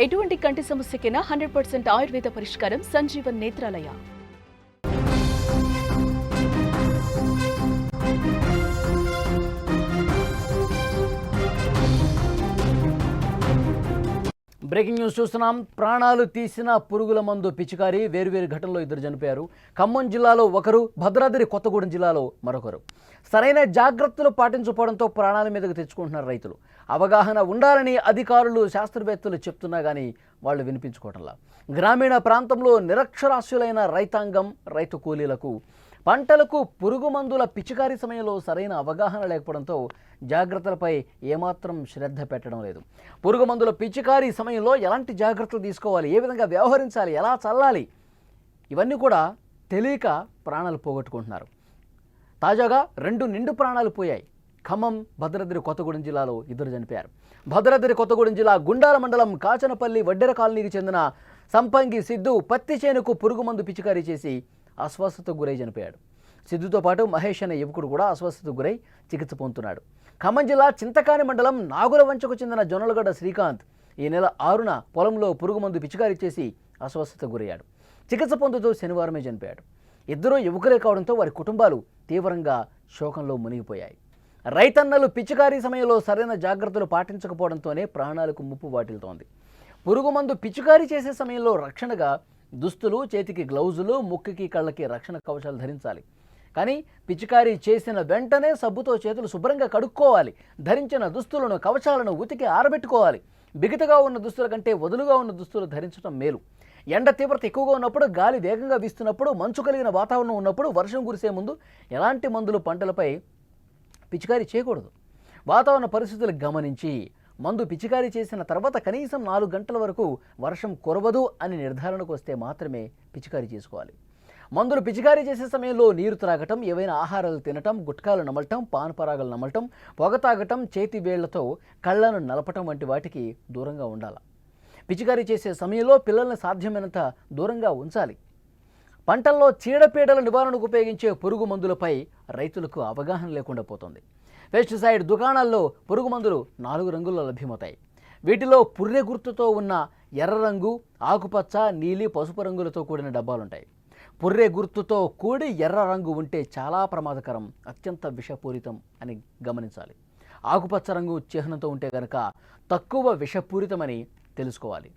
ఎటువంటి కంటి సమస్యకైనా 100% ఆయుర్వేద పరిష్కారం సంజీవన్ నేత్రాలయ. బ్రేకింగ్ న్యూస్ చూస్తున్నాం. ప్రాణాలు తీసిన పురుగుల మందు పిచికారి వేరువేరు ఘటనలో 2 చనిపోయారు. ఖమ్మం జిల్లాలో ఒకరు, భద్రాద్రి కొత్తగూడెం జిల్లాలో మరొకరు. సరైన జాగ్రత్తలు పాటించకపోవడంతో ప్రాణాల మీదకు తెచ్చుకుంటున్నారు రైతులు. అవగాహన ఉండాలని అధికారులు, శాస్త్రవేత్తలు చెప్తున్నా కానీ వాళ్ళు వినిపించుకోవటంలా. గ్రామీణ ప్రాంతంలో నిరక్షరాస్యులైన రైతాంగం, రైతు కూలీలకు పంటలకు పురుగు మందుల పిచికారీ సమయంలో సరైన అవగాహన లేకపోవడంతో జాగ్రత్తలపై ఏమాత్రం శ్రద్ధ పెట్టడం లేదు. పురుగు మందుల పిచికారీ సమయంలో ఎలాంటి జాగ్రత్తలు తీసుకోవాలి, ఏ విధంగా వ్యవహరించాలి, ఎలా చల్లాలి, ఇవన్నీ కూడా తెలియక ప్రాణాలు పోగొట్టుకుంటున్నారు. తాజాగా 2 నిండు ప్రాణాలు పోయాయి. ఖమ్మం, భద్రాద్రి కొత్తగూడెం జిల్లాలో 2 చనిపోయారు. భద్రాద్రి కొత్తగూడెం జిల్లా గుండాల మండలం కాచనపల్లి వడ్డెర కాలనీకి చెందిన సంపంగి సిద్ధు పత్తి చేనుకు పురుగు మందు పిచికారీ చేసి అస్వస్థతకు గురై చనిపోయాడు. సిద్ధుతో పాటు మహేష్ అనే యువకుడు కూడా అస్వస్థతకు గురై చికిత్స పొందుతున్నాడు. ఖమ్మం జిల్లా చింతకాని మండలం నాగులవంచకు చెందిన జొన్నలగడ్డ శ్రీకాంత్ ఈ నెల 6న పొలంలో పురుగు మందు పిచికారీ చేసి అస్వస్థతకు గురయ్యాడు. చికిత్స పొందుతూ శనివారమే చనిపోయాడు. 2 యువకులే కావడంతో వారి కుటుంబాలు తీవ్రంగా శోకంలో మునిగిపోయాయి. రైతన్నలు పిచికారీ సమయంలో సరైన జాగ్రత్తలు పాటించకపోవడంతోనే ప్రాణాలకు ముప్పు వాటిల్తోంది. పురుగు మందు పిచికారీ చేసే సమయంలో రక్షణగా దుస్తులు, చేతికి గ్లౌజులు, ముక్కుకి కళ్ళకి రక్షణ కవచాలు ధరించాలి. కానీ పిచికారీ చేసిన వెంటనే సబ్బుతో చేతులు శుభ్రంగా కడుక్కోవాలి. ధరించిన దుస్తులను, కవచాలను ఉతికి ఆరబెట్టుకోవాలి. బిగితగా ఉన్న దుస్తుల కంటే వదులుగా ఉన్న దుస్తులు ధరించడం మేలు. ఎండ తీవ్రత ఎక్కువగా ఉన్నప్పుడు, గాలి వేగంగా వీస్తున్నప్పుడు, మంచు కలిగిన వాతావరణం ఉన్నప్పుడు, వర్షం కురిసే ముందు ఎలాంటి మందులు పంటలపై పిచికారీ చేయకూడదు. వాతావరణ పరిస్థితులు గమనించి మందు పిచికారీ చేసిన తర్వాత కనీసం 4 గంటల వరకు వర్షం కురవదు అని నిర్ధారణకు వస్తే మాత్రమే పిచికారీ చేసుకోవాలి. మందులు పిచికారీ చేసే సమయంలో నీరు త్రాగటం, ఏవైనా ఆహారాలు తినటం, గుట్కాలు నమలటం, పానపరాగలు నమలటం, పొగ తాగటం, చేతి వేళ్లతో కళ్ళను నలపటం వంటి వాటికి దూరంగా ఉండాలి. పిచికారీ చేసే సమయంలో పిల్లల్ని సాధ్యమైనంత దూరంగా ఉంచాలి. పంటల్లో చీడపీడల నివారణకు ఉపయోగించే పురుగు మందులపై రైతులకు అవగాహన లేకుండా పోతుంది. పెస్టిసైడ్ దుకాణాల్లో పురుగు మందులు 4 రంగుల్లో లభ్యమవుతాయి. వీటిలో పుర్రె గుర్తుతో ఉన్న ఎర్ర రంగు, ఆకుపచ్చ, నీలి, పసుపు రంగులతో కూడిన డబ్బాలుంటాయి. పుర్రె గుర్తుతో కూడి ఎర్ర రంగు ఉంటే చాలా ప్రమాదకరం, అత్యంత విషపూరితం అని గమనించాలి. ఆకుపచ్చ రంగు చిహ్నంతో ఉంటే కనుక తక్కువ విషపూరితమని తెలుసుకోవాలి.